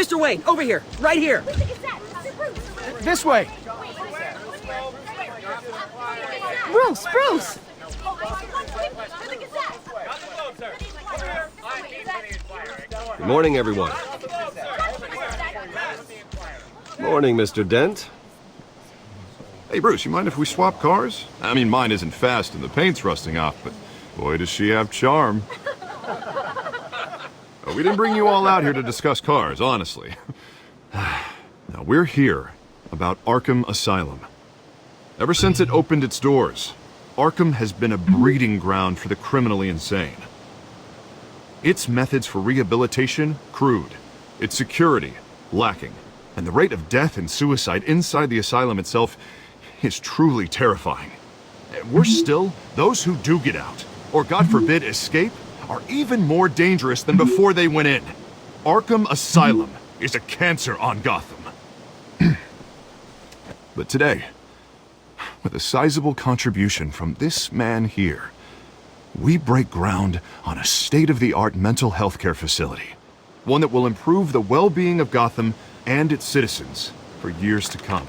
Mr. Wayne, over here, right here. This way. Bruce! Good morning, everyone. Morning, Mr. Dent. Hey, Bruce, you mind if we swap cars? I mean, mine isn't fast and the paint's rusting off, but boy, does she have charm. We didn't bring you all out here to discuss cars, honestly. Now, we're here about Arkham Asylum. Ever since it opened its doors, Arkham has been a breeding ground for the criminally insane. Its methods for rehabilitation, crude. Its security, lacking. And the rate of death and suicide inside the asylum itself is truly terrifying. Worse still, those who do get out, or God forbid escape, are even more dangerous than before they went in. Arkham Asylum is a cancer on Gotham. But today, with a sizable contribution from this man here, we break ground on a state-of-the-art mental health care facility. One that will improve the well-being of Gotham and its citizens for years to come.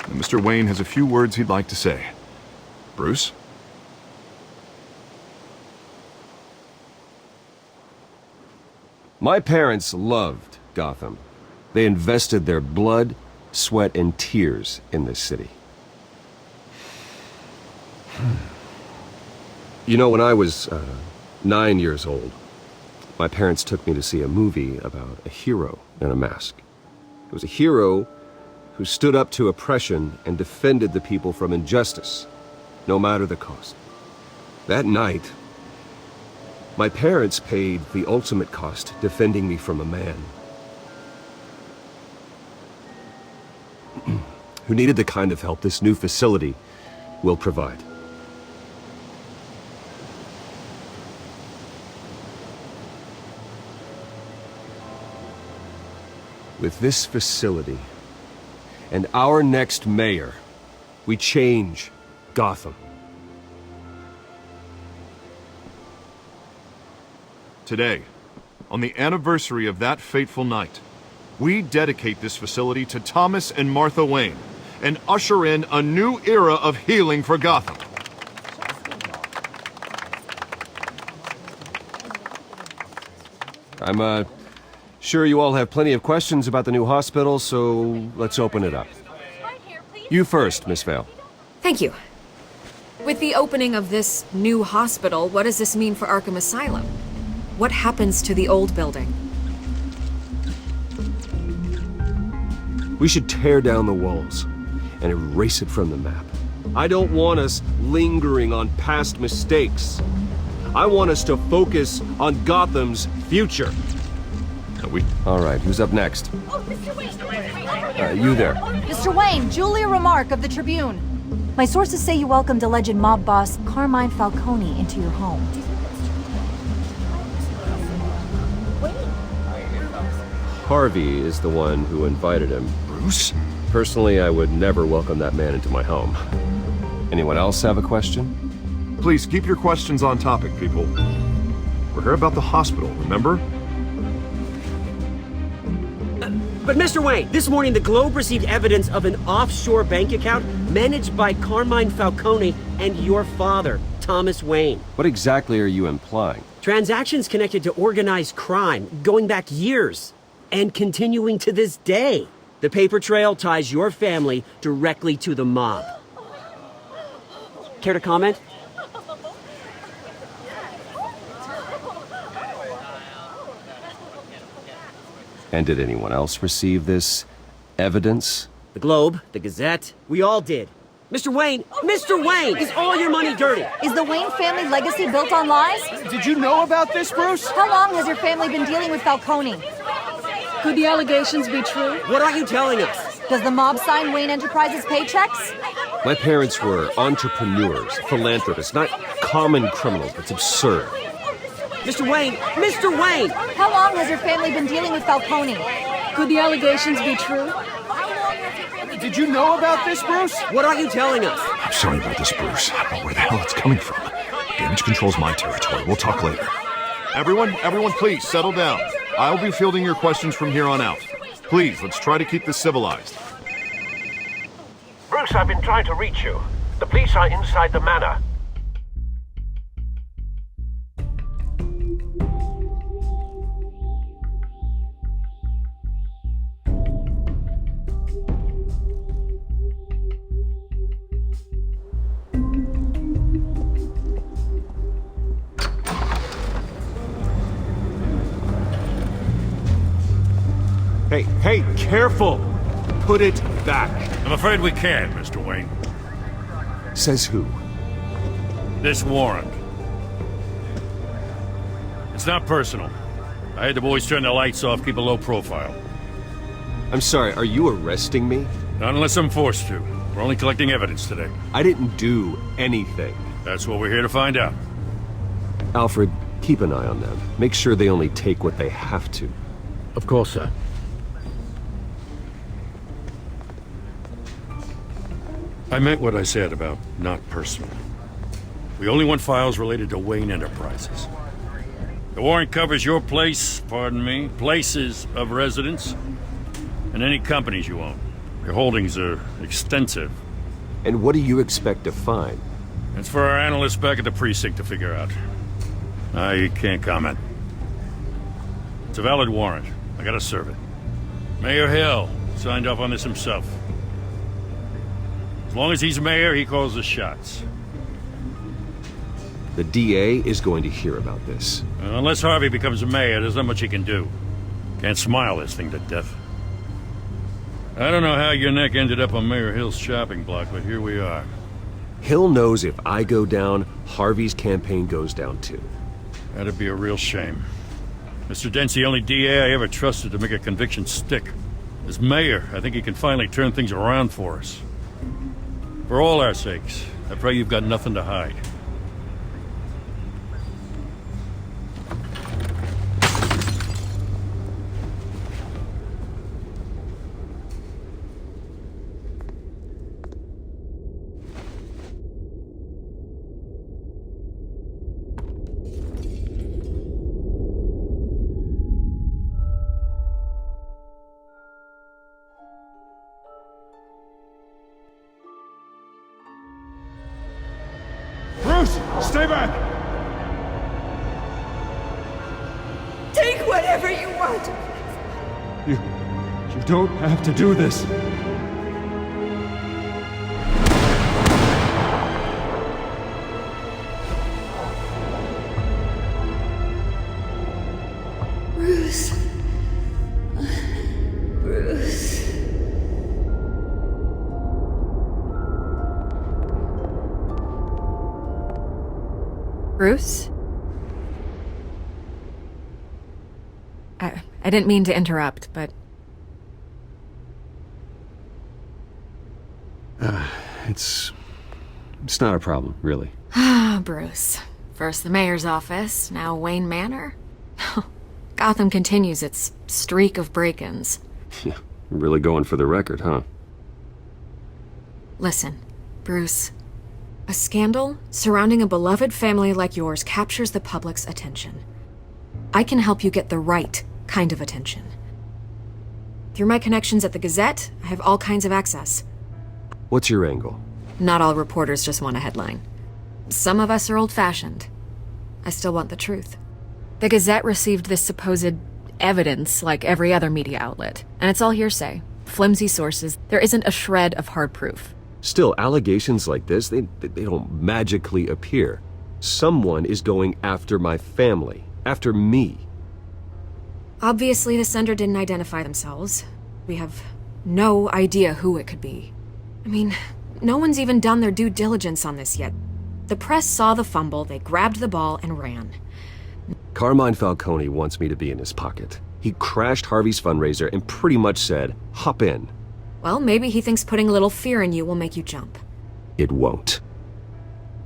And Mr. Wayne has a few words he'd like to say. Bruce? My parents loved Gotham. They invested their blood, sweat, and tears in this city. You know, when I was 9 years old, my parents took me to see a movie about a hero in a mask. It was a hero who stood up to oppression and defended the people from injustice, no matter the cost. That night, my parents paid the ultimate cost defending me from a man who needed the kind of help this new facility will provide. With this facility and our next mayor, we change Gotham. Today, on the anniversary of that fateful night, we dedicate this facility to Thomas and Martha Wayne and usher in a new era of healing for Gotham. I'm sure you all have plenty of questions about the new hospital, so let's open it up. You first, Miss Vale. Thank you. With the opening of this new hospital, what does this mean for Arkham Asylum? What happens to the old building? We should tear down the walls and erase it from the map. I don't want us lingering on past mistakes. I want us to focus on Gotham's future. All right, who's up next? Oh, Mr. Wayne! You there. Mr. Wayne, Julia Remark of the Tribune. My sources say you welcomed alleged mob boss Carmine Falcone into your home. Harvey is the one who invited him. Bruce? Personally, I would never welcome that man into my home. Anyone else have a question? Please keep your questions on topic, people. We're here about the hospital, remember? But Mr. Wayne, this morning the Globe received evidence of an offshore bank account managed by Carmine Falcone and your father, Thomas Wayne. What exactly are you implying? Transactions connected to organized crime going back years and continuing to this day. The paper trail ties your family directly to the mob. Care to comment? And did anyone else receive this evidence? The Globe, the Gazette, we all did. Mr. Wayne, is all your money dirty? Is the Wayne family legacy built on lies? Did you know about this, Bruce? How long has your family been dealing with Falcone? Could the allegations be true? What are you telling us? Does the mob sign Wayne Enterprises paychecks? My parents were entrepreneurs, philanthropists, not common criminals. That's absurd. Mr. Wayne! How long has your family been dealing with Falcone? Could the allegations be true? Did you know about this, Bruce? What are you telling us? I'm sorry about this, Bruce. I don't know where the hell it's coming from. Damage control's my territory. We'll talk later. Everyone please, settle down. I'll be fielding your questions from here on out. Please, let's try to keep this civilized. Bruce, I've been trying to reach you. The police are inside the manor. Hey, careful! Put it back. I'm afraid we can't, Mr. Wayne. Says who? This warrant. It's not personal. I had the boys turn the lights off, keep a low profile. I'm sorry, are you arresting me? Not unless I'm forced to. We're only collecting evidence today. I didn't do anything. That's what we're here to find out. Alfred, keep an eye on them. Make sure they only take what they have to. Of course, sir. I meant what I said about not personal. We only want files related to Wayne Enterprises. The warrant covers your place, pardon me, places of residence, and any companies you own. Your holdings are extensive. And what do you expect to find? It's for our analysts back at the precinct to figure out. I can't comment. It's a valid warrant. I gotta serve it. Mayor Hill signed off on this himself. As long as he's mayor, he calls the shots. The DA is going to hear about this. Unless Harvey becomes a mayor, there's not much he can do. Can't smile this thing to death. I don't know how your neck ended up on Mayor Hill's shopping block, but here we are. Hill knows if I go down, Harvey's campaign goes down too. That'd be a real shame. Mr. Dent's the only DA I ever trusted to make a conviction stick. As mayor, I think he can finally turn things around for us. For all our sakes, I pray you've got nothing to hide. Bruce, stay back! Take whatever you want. You don't have to do this. Bruce. Bruce. Bruce? I didn't mean to interrupt, but... It's not a problem, really. Ah, Bruce. First the mayor's office, now Wayne Manor. Gotham continues its streak of break-ins. Yeah, really going for the record, huh? Listen, Bruce. A scandal surrounding a beloved family like yours captures the public's attention. I can help you get the right kind of attention. Through my connections at the Gazette, I have all kinds of access. What's your angle? Not all reporters just want a headline. Some of us are old-fashioned. I still want the truth. The Gazette received this supposed evidence like every other media outlet, and it's all hearsay. Flimsy sources. There isn't a shred of hard proof. Still, allegations like this, they don't magically appear. Someone is going after my family, after me. Obviously, the sender didn't identify themselves. We have no idea who it could be. I mean, no one's even done their due diligence on this yet. The press saw the fumble, they grabbed the ball and ran. Carmine Falcone wants me to be in his pocket. He crashed Harvey's fundraiser and pretty much said, hop in. Well, maybe he thinks putting a little fear in you will make you jump. It won't.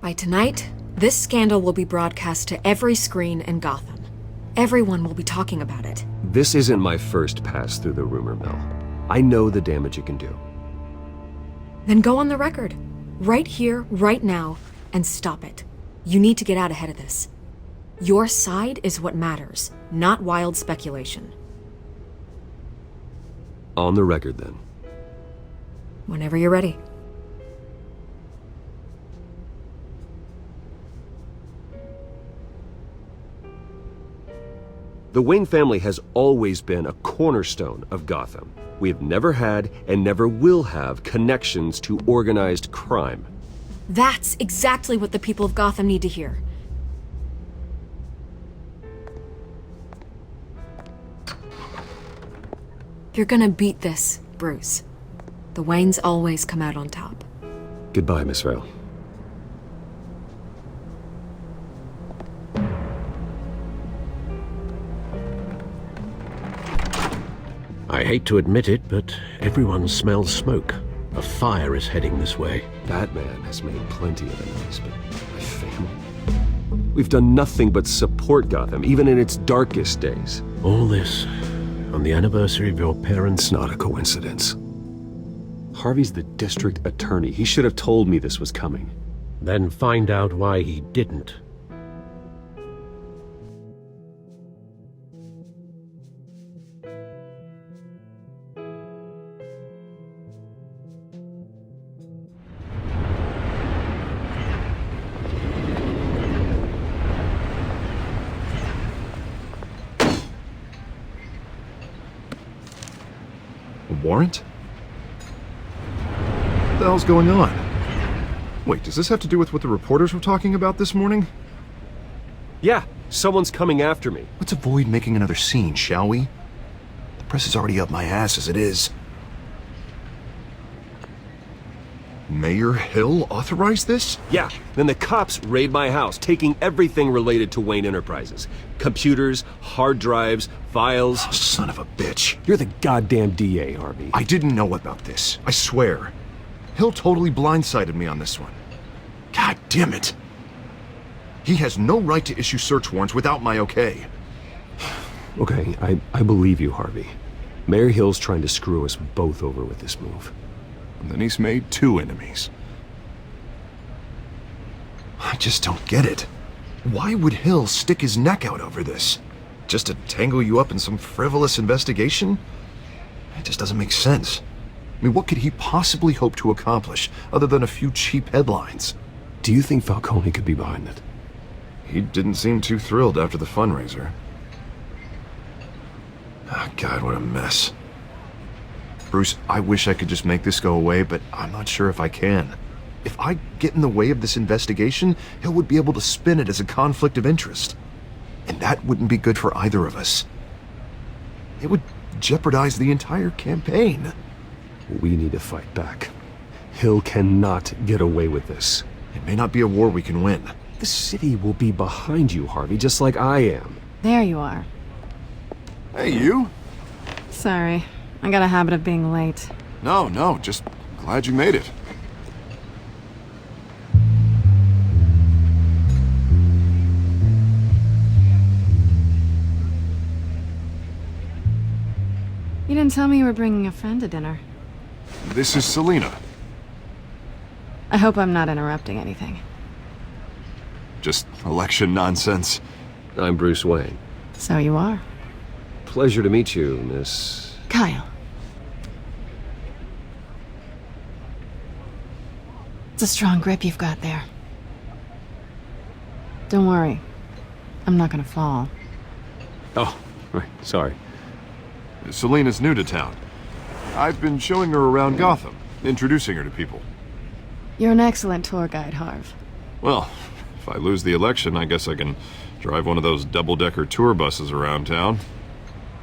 By tonight, this scandal will be broadcast to every screen in Gotham. Everyone will be talking about it. This isn't my first pass through the rumor mill. I know the damage it can do. Then go on the record. Right here, right now, and stop it. You need to get out ahead of this. Your side is what matters, not wild speculation. On the record, then. Whenever you're ready. The Wayne family has always been a cornerstone of Gotham. We have never had and never will have connections to organized crime. That's exactly what the people of Gotham need to hear. You're gonna beat this, Bruce. The Waynes always come out on top. Goodbye, Miss Vale. I hate to admit it, but everyone smells smoke. A fire is heading this way. Batman has made plenty of enemies, but my family... We've done nothing but support Gotham, even in its darkest days. All this on the anniversary of your parents' It's not a coincidence. Harvey's the district attorney. He should have told me this was coming. Then find out why he didn't. Warrant? What the hell's going on? Wait, does this have to do with what the reporters were talking about this morning? Yeah, someone's coming after me. Let's avoid making another scene, shall we? The press is already up my ass as it is. Mayor Hill authorized this? Yeah, then the cops raid my house, taking everything related to Wayne Enterprises. Computers, hard drives, files. Oh, son of a bitch. You're the goddamn DA, Harvey. I didn't know about this. I swear. Hill totally blindsided me on this one. God damn it. He has no right to issue search warrants without my okay. Okay, I believe you, Harvey. Mayor Hill's trying to screw us both over with this move. And then he's made 2 enemies. I just don't get it. Why would Hill stick his neck out over this? Just to tangle you up in some frivolous investigation? It just doesn't make sense. I mean, what could he possibly hope to accomplish other than a few cheap headlines? Do you think Falcone could be behind it? He didn't seem too thrilled after the fundraiser. Oh, God, what a mess. Bruce, I wish I could just make this go away, but I'm not sure if I can. If I get in the way of this investigation, Hill would be able to spin it as a conflict of interest. And that wouldn't be good for either of us. It would jeopardize the entire campaign. We need to fight back. Hill cannot get away with this. It may not be a war we can win. The city will be behind you, Harvey, just like I am. There you are. Hey, you? Sorry. I got a habit of being late. No, just glad you made it. You didn't tell me you were bringing a friend to dinner. This is Selina. I hope I'm not interrupting anything. Just election nonsense. I'm Bruce Wayne. So you are. Pleasure to meet you, Miss... Kyle. It's a strong grip you've got there. Don't worry. I'm not gonna fall. Oh, right, sorry. Selina's new to town. I've been showing her around Gotham, introducing her to people. You're an excellent tour guide, Harv. Well, if I lose the election, I guess I can drive one of those double-decker tour buses around town.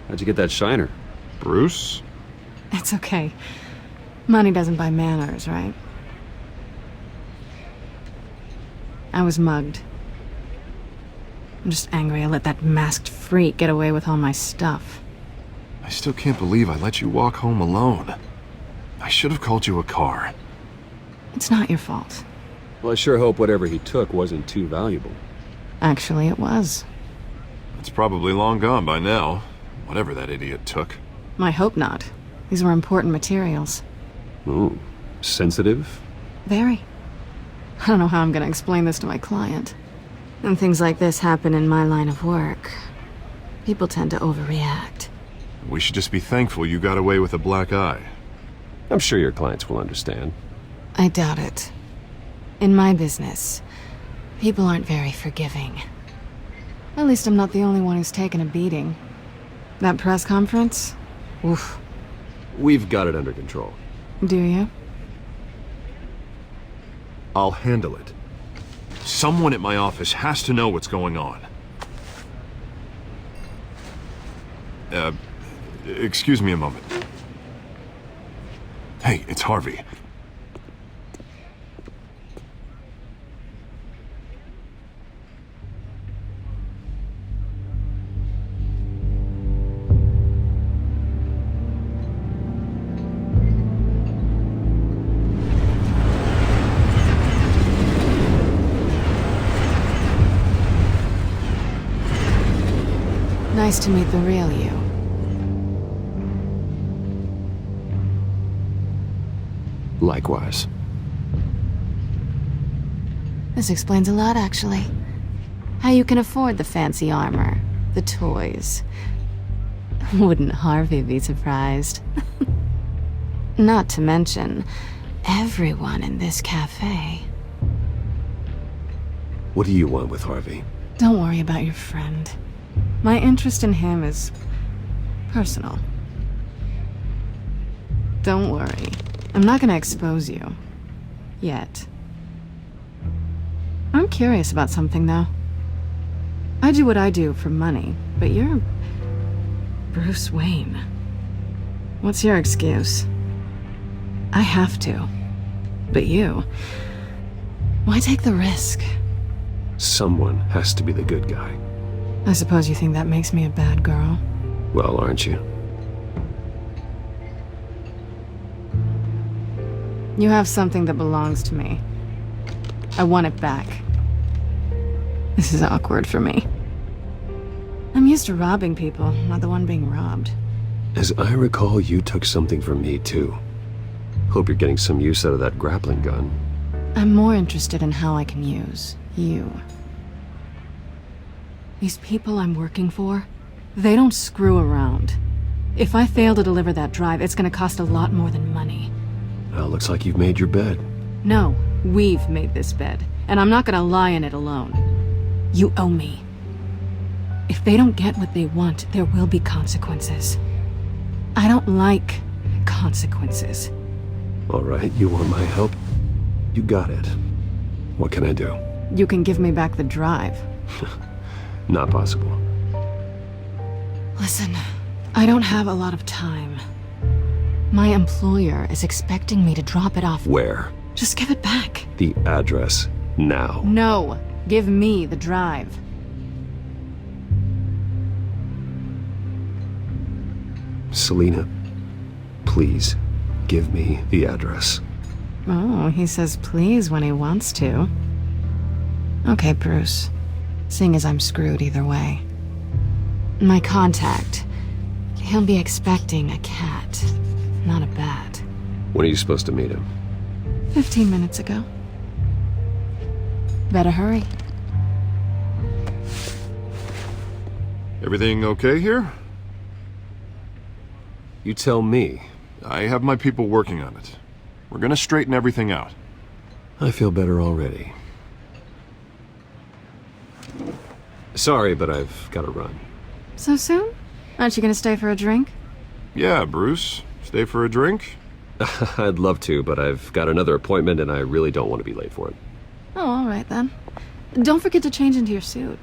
How'd you get that shiner? Bruce? It's okay. Money doesn't buy manners, right? I was mugged. I'm just angry I let that masked freak get away with all my stuff. I still can't believe I let you walk home alone. I should have called you a car. It's not your fault. Well, I sure hope whatever he took wasn't too valuable. Actually, it was. It's probably long gone by now, whatever that idiot took. I hope not. These were important materials. Ooh, sensitive? Very. I don't know how I'm gonna explain this to my client. When things like this happen in my line of work, people tend to overreact. We should just be thankful you got away with a black eye. I'm sure your clients will understand. I doubt it. In my business, people aren't very forgiving. At least I'm not the only one who's taken a beating. That press conference? Oof. We've got it under control. Do you? I'll handle it. Someone at my office has to know what's going on. Excuse me a moment. Hey, it's Harvey. Nice to meet the real you. Likewise. This explains a lot, actually. How you can afford the fancy armor, the toys. Wouldn't Harvey be surprised? Not to mention, everyone in this cafe. What do you want with Harvey? Don't worry about your friend. My interest in him is personal. Don't worry. I'm not gonna expose you. Yet. I'm curious about something, though. I do what I do for money, but you're Bruce Wayne. What's your excuse? I have to. But you... why take the risk? Someone has to be the good guy. I suppose you think that makes me a bad girl. Well, aren't you? You have something that belongs to me. I want it back. This is awkward for me. I'm used to robbing people, not the one being robbed. As I recall, you took something from me, too. Hope you're getting some use out of that grappling gun. I'm more interested in how I can use you. These people I'm working for, they don't screw around. If I fail to deliver that drive, it's gonna cost a lot more than money. Well, looks like you've made your bed. No, we've made this bed, and I'm not gonna lie in it alone. You owe me. If they don't get what they want, there will be consequences. I don't like consequences. All right, you want my help? You got it. What can I do? You can give me back the drive. Not possible. Listen, I don't have a lot of time. My employer is expecting me to drop it off. Where? Just give it back. The address, now. No, give me the drive. Selina, please, give me the address. Oh, he says please when he wants to. Okay, Bruce. Seeing as I'm screwed either way. My contact, he'll be expecting a cat, not a bat. When are you supposed to meet him? 15 minutes ago. Better hurry. Everything okay here? You tell me. I have my people working on it. We're gonna straighten everything out. I feel better already. Sorry, but I've got to run. So soon? Aren't you gonna stay for a drink? Yeah, Bruce. Stay for a drink? I'd love to, but I've got another appointment and I really don't want to be late for it. Oh, all right then. Don't forget to change into your suit.